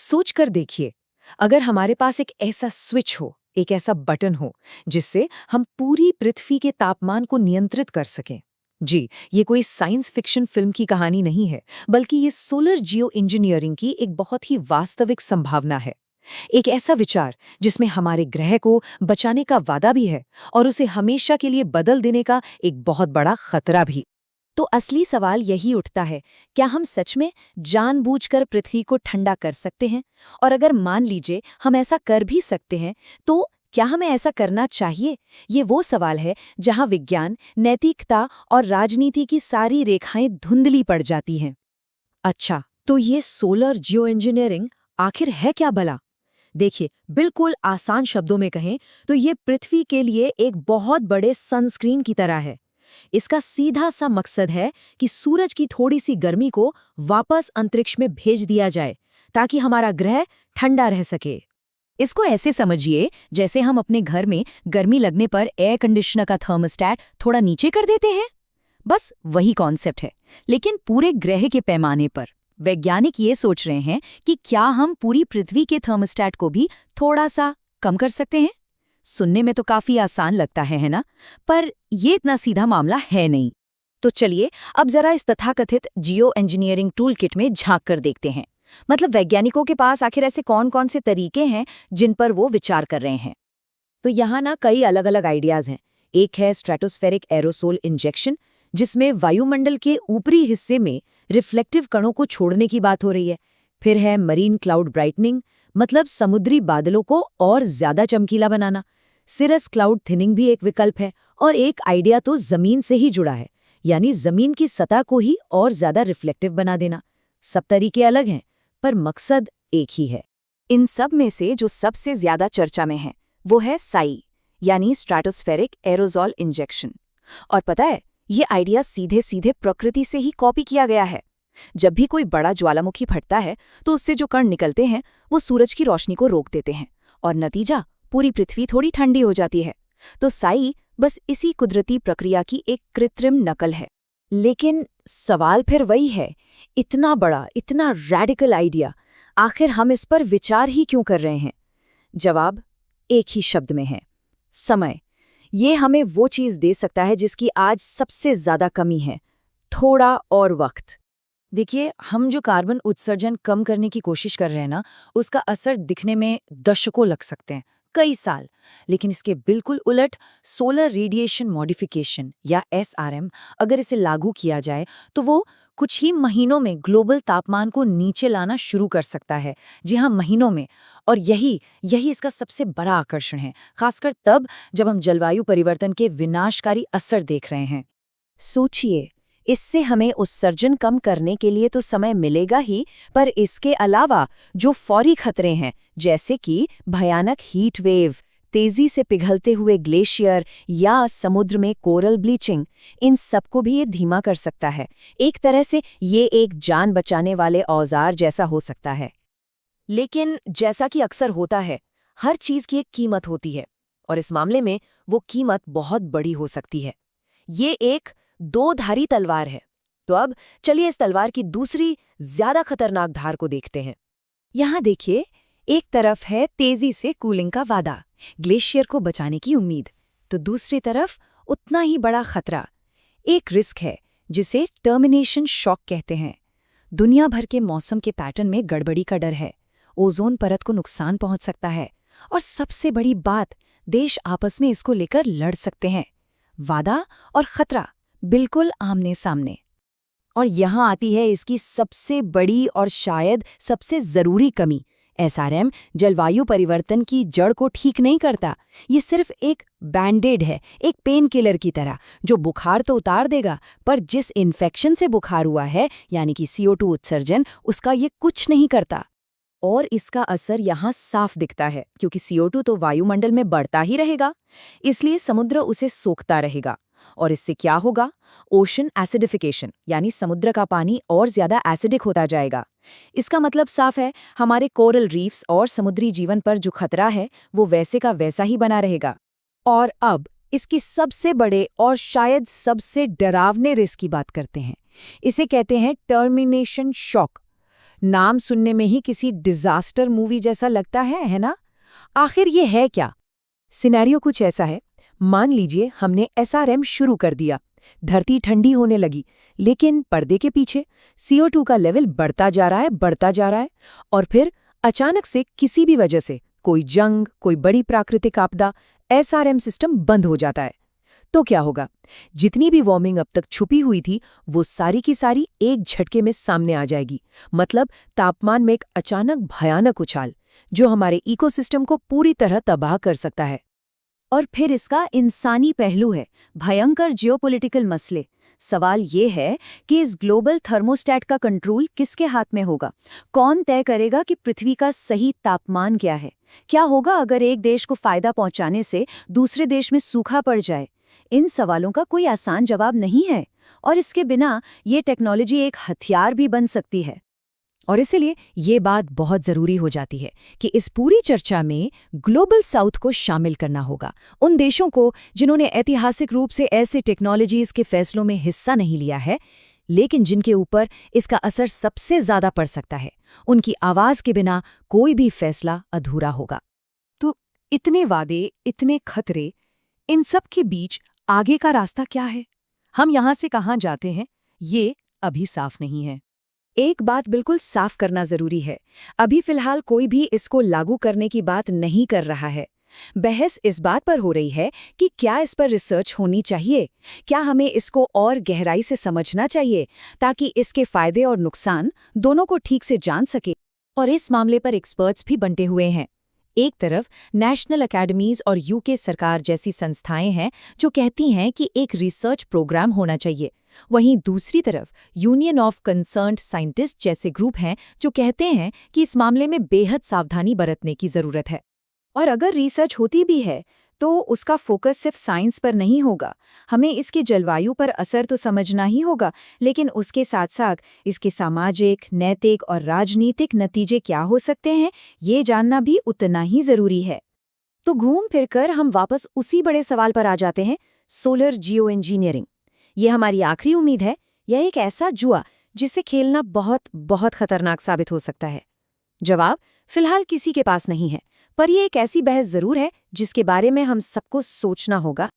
सोच कर देखिए, अगर हमारे पास एक ऐसा स्विच हो, एक ऐसा बटन हो जिससे हम पूरी पृथ्वी के तापमान को नियंत्रित कर सकें। जी, ये कोई साइंस फिक्शन फिल्म की कहानी नहीं है, बल्कि ये सोलर जियो इंजीनियरिंग की एक बहुत ही वास्तविक संभावना है। एक ऐसा विचार जिसमें हमारे ग्रह को बचाने का वादा भी है और उसे हमेशा के लिए बदल देने का एक बहुत बड़ा खतरा भी। तो असली सवाल यही उठता है, क्या हम सच में जानबूझकर पृथ्वी को ठंडा कर सकते हैं? और अगर मान लीजिए हम ऐसा कर भी सकते हैं, तो क्या हमें ऐसा करना चाहिए? ये वो सवाल है जहां विज्ञान, नैतिकता और राजनीति की सारी रेखाएं धुंधली पड़ जाती हैं। अच्छा, तो ये सोलर जियो इंजीनियरिंग आखिर है क्या भला? देखिए, बिल्कुल आसान शब्दों में कहें तो ये पृथ्वी के लिए एक बहुत बड़े सनस्क्रीन की तरह है। इसका सीधा सा मकसद है कि सूरज की थोड़ी सी गर्मी को वापस अंतरिक्ष में भेज दिया जाए, ताकि हमारा ग्रह ठंडा रह सके। इसको ऐसे समझिए जैसे हम अपने घर में गर्मी लगने पर एयर कंडीशनर का थर्मोस्टेट थोड़ा नीचे कर देते हैं। बस वही कॉन्सेप्ट है, लेकिन पूरे ग्रह के पैमाने पर। वैज्ञानिक ये सोच रहे हैं कि क्या हम पूरी पृथ्वी के थर्मोस्टेट को भी थोड़ा सा कम कर सकते हैं। सुनने में तो काफी आसान लगता है ना? पर ये इतना सीधा मामला है नहीं। तो चलिए अब जरा इस तथाकथित जियो इंजीनियरिंग टूल किट में झांक कर देखते हैं। मतलब वैज्ञानिकों के पास आखिर ऐसे कौन कौन से तरीके हैं जिन पर वो विचार कर रहे हैं। तो यहाँ ना कई अलग अलग आइडियाज हैं। एक है स्ट्रेटोस्फेरिक एरोसोल इंजेक्शन, जिसमें वायुमंडल के ऊपरी हिस्से में रिफ्लेक्टिव कणों को छोड़ने की बात हो रही है। फिर है मरीन क्लाउड ब्राइटनिंग, मतलब समुद्री बादलों को और ज्यादा चमकीला बनाना। सिरस क्लाउड थिनिंग भी एक विकल्प है। और एक आइडिया तो जमीन से ही जुड़ा है, यानी जमीन की सतह को ही और ज्यादा रिफ्लेक्टिव बना देना। सब तरीके अलग हैं, पर मकसद एक ही है। इन सब में से जो सबसे ज्यादा चर्चा में है वो है साई, यानी स्ट्रेटोस्फेरिक एरोसोल इंजेक्शन। और पता है, ये आइडिया सीधे सीधे प्रकृति से ही कॉपी किया गया है। जब भी कोई बड़ा ज्वालामुखी फटता है तो उससे जो कण निकलते हैं वो सूरज की रोशनी को रोक देते हैं, और नतीजा पूरी पृथ्वी थोड़ी ठंडी हो जाती है। तो साई बस इसी कुदरती प्रक्रिया की एक कृत्रिम नकल है। लेकिन सवाल फिर वही है, इतना बड़ा, इतना रैडिकल आइडिया, आखिर हम इस पर विचार ही क्यों कर रहे हैं? जवाब एक ही शब्द में है, समय। ये हमें वो चीज दे सकता है जिसकी आज सबसे ज्यादा कमी है, थोड़ा और वक्त। देखिए, हम जो कार्बन उत्सर्जन कम करने की कोशिश कर रहे हैं ना, उसका असर दिखने में दशकों लग सकते हैं, कई साल। लेकिन इसके बिल्कुल उलट सोलर रेडिएशन मॉडिफिकेशन या एसआरएम, अगर इसे लागू किया जाए तो वो कुछ ही महीनों में ग्लोबल तापमान को नीचे लाना शुरू कर सकता है। जी हाँ, महीनों में। और यही यही इसका सबसे बड़ा आकर्षण है, खासकर तब जब हम जलवायु परिवर्तन के विनाशकारी असर देख रहे हैं। सोचिए, इससे हमें उत्सर्जन कम करने के लिए तो समय मिलेगा ही, पर इसके अलावा जो फौरी खतरे हैं, जैसे कि भयानक हीट वेव, तेजी से पिघलते हुए ग्लेशियर या समुद्र में कोरल ब्लीचिंग, इन सबको भी ये धीमा कर सकता है। एक तरह से ये एक जान बचाने वाले औजार जैसा हो सकता है। लेकिन जैसा कि अक्सर होता है, हर चीज की एक कीमत होती है, और इस मामले में वो कीमत बहुत बड़ी हो सकती है। ये एक दो धारी तलवार है। तो अब चलिए इस तलवार की दूसरी, ज्यादा खतरनाक धार को देखते हैं। यहाँ देखिए, एक तरफ है तेजी से कूलिंग का वादा, ग्लेशियर को बचाने की उम्मीद, तो दूसरी तरफ उतना ही बड़ा खतरा, एक रिस्क है जिसे टर्मिनेशन शॉक कहते हैं। दुनिया भर के मौसम के पैटर्न में गड़बड़ी का डर है, ओजोन परत को नुकसान पहुंच सकता है, और सबसे बड़ी बात, देश आपस में इसको लेकर लड़ सकते हैं। वादा और खतरा बिल्कुल आमने सामने। और यहाँ आती है इसकी सबसे बड़ी और शायद सबसे जरूरी कमी। एसआरएम जलवायु परिवर्तन की जड़ को ठीक नहीं करता। ये सिर्फ एक बैंडेड है, एक पेन किलर की तरह, जो बुखार तो उतार देगा, पर जिस इन्फेक्शन से बुखार हुआ है, यानी कि CO2 उत्सर्जन, उसका ये कुछ नहीं करता। और इसका असर यहाँ साफ दिखता है, क्योंकि CO2 तो वायुमंडल में बढ़ता ही रहेगा, इसलिए समुद्र उसे सोखता रहेगा। और इससे क्या होगा? ओशन एसिडिफिकेशन, यानी समुद्र का पानी और ज्यादा एसिडिक होता जाएगा। इसका मतलब साफ है, हमारे कोरल रीफ्स और समुद्री जीवन पर जो खतरा है वो वैसे का वैसा ही बना रहेगा। और अब इसकी सबसे बड़े और शायद सबसे डरावने रिस्क की बात करते हैं। इसे कहते हैं टर्मिनेशन शॉक। नाम सुनने में ही किसी डिजास्टर मूवी जैसा लगता है ना? आखिर ये है क्या? सिनेरियो कुछ ऐसा है। मान लीजिए हमने एसआरएम शुरू कर दिया। धरती ठंडी होने लगी, लेकिन पर्दे के पीछे CO2 का लेवल बढ़ता जा रहा है, बढ़ता जा रहा है। और फिर अचानक से किसी भी वजह से कोई जंग, कोई बड़ी प्राकृतिक आपदा, एसआरएम सिस्टम बंद हो जाता है। तो क्या होगा? जितनी भी वार्मिंग अब तक छुपी हुई थी, वो सारी की सारी एक झटके में सामने आ जाएगी। मतलब तापमान में एक अचानक भयानक उछाल, जो हमारे इकोसिस्टम को पूरी तरह तबाह कर सकता है। और फिर इसका इंसानी पहलू है, भयंकर जियोपॉलिटिकल मसले। सवाल ये है कि इस ग्लोबल थर्मोस्टैट का कंट्रोल किसके हाथ में होगा? कौन तय करेगा कि पृथ्वी का सही तापमान क्या है? क्या होगा अगर एक देश को फायदा पहुंचाने से दूसरे देश में सूखा पड़ जाए? इन सवालों का कोई आसान जवाब नहीं है, और इसके बिना ये टेक्नोलॉजी एक हथियार भी बन सकती है। और इसीलिए ये बात बहुत ज़रूरी हो जाती है कि इस पूरी चर्चा में ग्लोबल साउथ को शामिल करना होगा। उन देशों को जिन्होंने ऐतिहासिक रूप से ऐसे टेक्नोलॉजीज़ के फैसलों में हिस्सा नहीं लिया है, लेकिन जिनके ऊपर इसका असर सबसे ज़्यादा पड़ सकता है। उनकी आवाज़ के बिना कोई भी फैसला अधूरा होगा। तो इतने वादे, इतने खतरे, इन सब के बीच आगे का रास्ता क्या है? हम यहाँ से कहाँ जाते हैं, ये अभी साफ नहीं है। एक बात बिल्कुल साफ करना जरूरी है। अभी फिलहाल कोई भी इसको लागू करने की बात नहीं कर रहा है। बहस इस बात पर हो रही है कि क्या इस पर रिसर्च होनी चाहिए, क्या हमें इसको और गहराई से समझना चाहिए, ताकि इसके फायदे और नुकसान दोनों को ठीक से जान सके। और इस मामले पर एक्सपर्ट्स भी बंटे हुए हैं। एक तरफ नेशनल अकेडमीज और यूके सरकार जैसी संस्थाएं हैं जो कहती हैं कि एक रिसर्च प्रोग्राम होना चाहिए। वहीं दूसरी तरफ यूनियन ऑफ कंसर्न्ड साइंटिस्ट जैसे ग्रुप हैं जो कहते हैं कि इस मामले में बेहद सावधानी बरतने की जरूरत है। और अगर रिसर्च होती भी है तो उसका फोकस सिर्फ साइंस पर नहीं होगा। हमें इसके जलवायु पर असर तो समझना ही होगा, लेकिन उसके साथ साथ इसके सामाजिक, नैतिक और राजनीतिक नतीजे क्या हो सकते हैं, ये जानना भी उतना ही जरूरी है। तो घूम फिरकर हम वापस उसी बड़े सवाल पर आ जाते हैं, सोलर जियो इंजीनियरिंग। ये हमारी आखिरी उम्मीद है। यह एक ऐसा जुआ जिसे खेलना बहुत बहुत खतरनाक साबित हो सकता है। जवाब फिलहाल किसी के पास नहीं है, पर यह एक ऐसी बहस जरूर है जिसके बारे में हम सबको सोचना होगा।